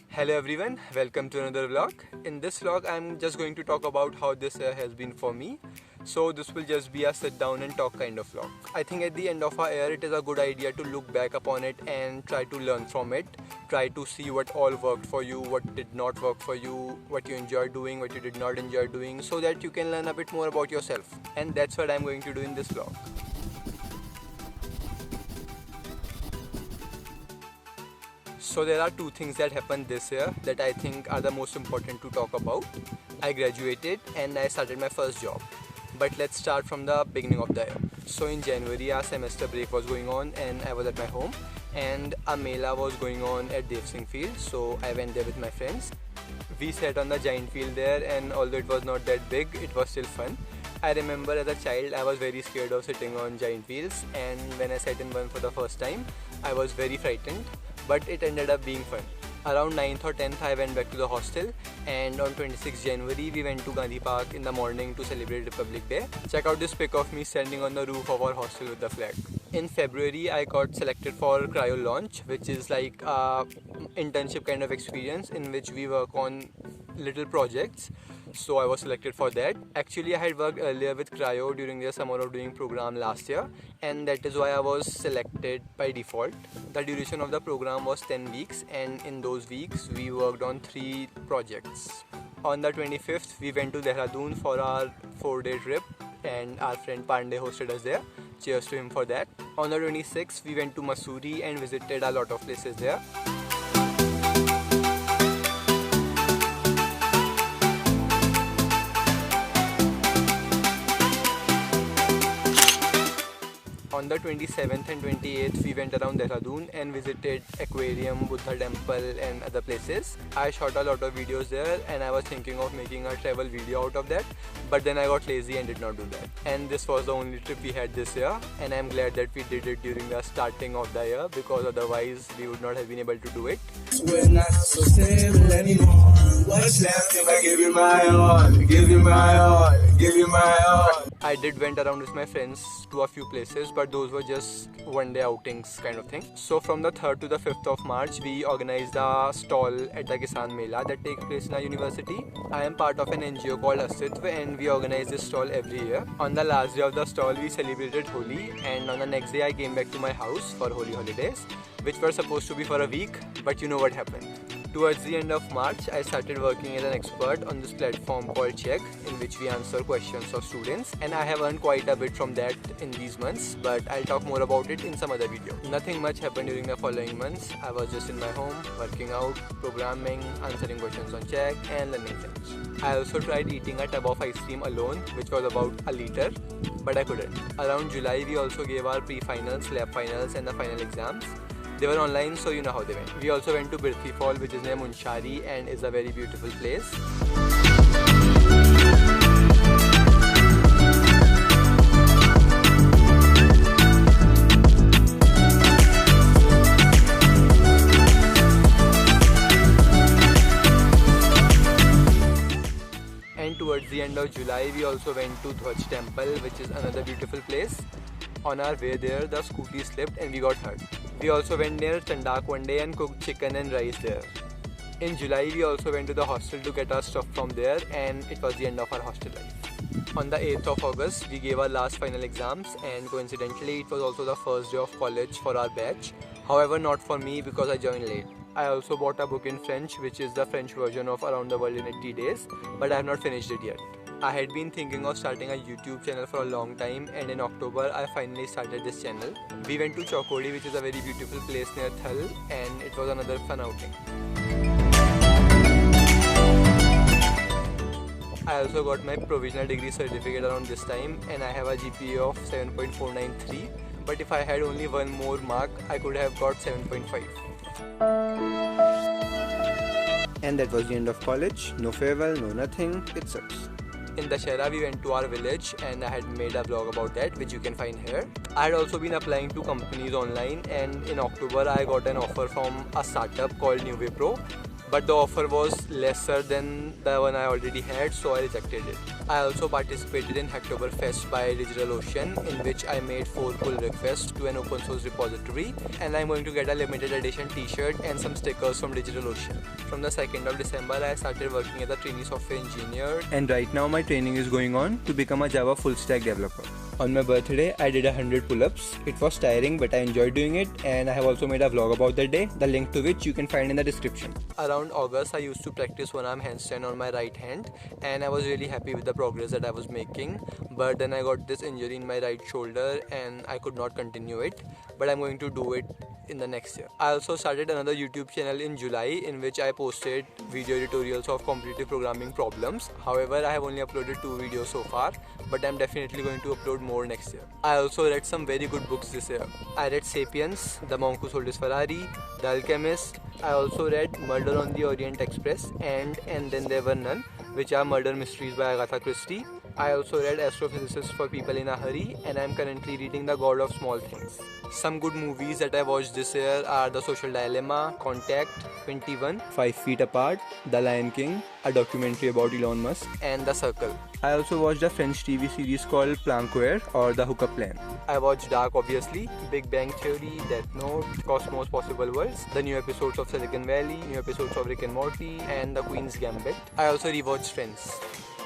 Hello everyone, welcome to another vlog. In this vlog I'm just going to talk about how this year has been for me. So this will just be a sit down and talk kind of vlog. I think at the end of our year it is a good idea to look back upon it and try to learn from it. Try to see what all worked for you, what did not work for you, what you enjoyed doing, what you did not enjoy doing, so that you can learn a bit more about yourself. And that's what I'm going to do in this vlog. So there are two things that happened this year that I think are the most important to talk about. I graduated and I started my first job. But let's start from the beginning of the year. So in January our semester break was going on and I was at my home, and a mela was going on at Dev Singh Field, so I went there with my friends. We sat on the giant field there, and although it was not that big, it was still fun. I remember as a child I was very scared of sitting on giant wheels, and when I sat in one for the first time I was very frightened, but it ended up being fun. Around 9th or 10th I went back to the hostel, and on 26th January we went to Gandhi Park in the morning to celebrate Republic Day. Check out this pic of me standing on the roof of our hostel with the flag. In February I got selected for Cryo Launch, which is like a internship kind of experience in which we work on little projects. So I was selected for that. Actually I had worked earlier with Cryo during their summer of doing program last year, and that is why I was selected by default. The duration of the program was 10 weeks, and in those weeks we worked on 3 projects. On the 25th we went to Dehradun for our 4-day trip, and our friend Pandey hosted us there. Cheers to him for that. On the 26th we went to Mussoorie and visited a lot of places there. On the 27th and 28th we went around Dehradun and visited aquarium, Buddha temple and other places. I shot a lot of videos there, and I was thinking of making a travel video out of that, but then I got lazy and did not do that. And this was the only trip we had this year, and I'm glad that we did it during the starting of the year, because otherwise we would not have been able to do it. We're not so stable anymore. What's left if I give you my all? Give you my all, give you my all. I did went around with my friends to a few places, but those were just one-day outings kind of thing. So from the 3rd to the 5th of March, we organized a stall at the Kisan Mela that takes place in our university. I am part of an NGO called Astitva, and we organize this stall every year. On the last day of the stall, we celebrated Holi, and on the next day I came back to my house for Holi holidays, which were supposed to be for a week, but you know what happened. Towards the end of March, I started working as an expert on this platform called Check, in which we answer questions of students, and I have earned quite a bit from that in these months, but I'll talk more about it in some other video. Nothing much happened during the following months. I was just in my home, working out, programming, answering questions on Check and learning French. I also tried eating a tub of ice cream alone, which was about a liter, but I couldn't. Around July, we also gave our pre-finals, lab finals and the final exams. They were online, so you know how they went. We also went to Birthi Fall, which is near Munshari and is a very beautiful place. And towards the end of July, we also went to Dhwaj Temple, which is another beautiful place. On our way there, the scooty slipped and we got hurt. We also went near Chandak one day and cooked chicken and rice there. In July, we also went to the hostel to get our stuff from there, and it was the end of our hostel life. On the 8th of August, we gave our last final exams, and coincidentally, it was also the first day of college for our batch. However, not for me because I joined late. I also bought a book in French, which is the French version of Around the World in 80 Days, but I have not finished it yet. I had been thinking of starting a YouTube channel for a long time, and in October I finally started this channel. We went to Chokodi, which is a very beautiful place near Thal, and it was another fun outing. I also got my provisional degree certificate around this time, and I have a GPA of 7.493, but if I had only one more mark, I could have got 7.5. And that was the end of college. No farewell, no nothing, it sucks. In Dussehra, we went to our village, and I had made a blog about that, which you can find here. I had also been applying to companies online, and in October I got an offer from a startup called New Wipro, but the offer was lesser than the one I already had, so I rejected it. I also participated in Hacktoberfest by DigitalOcean, in which I made 4 pull requests to an open source repository, and I'm going to get a limited edition t-shirt and some stickers from DigitalOcean. From the 2nd of December, I started working as a trainee software engineer, and right now my training is going on to become a Java full stack developer. On my birthday, I did 100 pull-ups. It was tiring, but I enjoyed doing it, and I have also made a vlog about that day, the link to which you can find in the description. Around August, I used to practice one-arm handstand on my right hand, and I was really happy with the progress that I was making, but then I got this injury in my right shoulder and I could not continue it, but I'm going to do it in the next year. I also started another YouTube channel in July, in which I posted video tutorials of competitive programming problems. However, I have only uploaded 2 videos so far, but I'm definitely going to upload more next year. I also read some very good books this year. I read Sapiens, The Monk Who Sold His Ferrari, The Alchemist. I also read Murder on the Orient Express and Then There Were None, which are murder mysteries by Agatha Christie. I also read Astrophysicists for People in a Hurry, and I am currently reading The God of Small Things. Some good movies that I watched this year are The Social Dilemma, Contact, 21, 5 Feet Apart, The Lion King, a documentary about Elon Musk, and The Circle. I also watched a French TV series called Planqueur, or The Hookup Plan. I watched Dark, obviously, Big Bang Theory, Death Note, Cosmos Possible Worlds, the new episodes of Silicon Valley, new episodes of Rick and Morty, and The Queen's Gambit. I also rewatched Friends.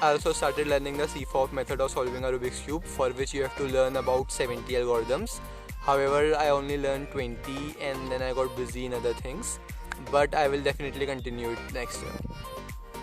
I also started learning the CFOP method of solving a Rubik's Cube, for which you have to learn about 70 algorithms. However, I only learned 20 and then I got busy in other things, but I will definitely continue it next year.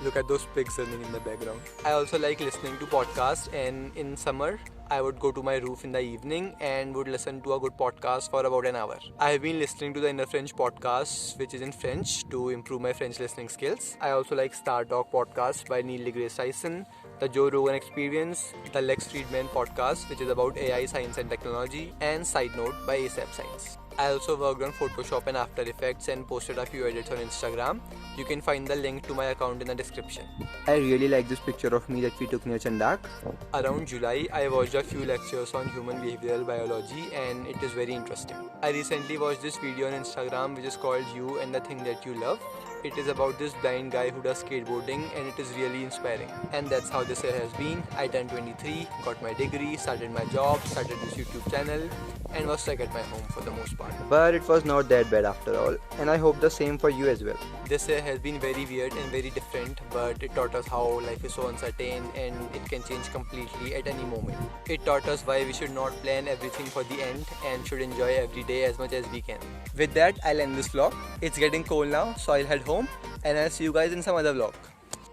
Look at those pigs running in the background. I also like listening to podcasts, and in summer, I would go to my roof in the evening and would listen to a good podcast for about an hour. I have been listening to the Inner French podcast, which is in French, to improve my French listening skills. I also like Star Talk podcast by Neil deGrasse Tyson, the Joe Rogan Experience, the Lex Friedman podcast, which is about AI, science and technology, and Side Note by ASAP Science. I also worked on Photoshop and After Effects and posted a few edits on Instagram. You can find the link to my account in the description. I really like this picture of me that we took near Chandak. Around July, I watched a few lectures on human behavioral biology, and it is very interesting. I recently watched this video on Instagram which is called You and the Thing That You Love. It is about this blind guy who does skateboarding, and it is really inspiring. And that's how this year has been. I turned 23, got my degree, started my job, started this YouTube channel, and was stuck at my home for the most part. But it was not that bad after all, and I hope the same for you as well. This year has been very weird and very different, but it taught us how life is so uncertain and it can change completely at any moment. It taught us why we should not plan everything for the end and should enjoy every day as much as we can. With that, I'll end this vlog. It's getting cold now, so I'll head home and I'll see you guys in some other vlog.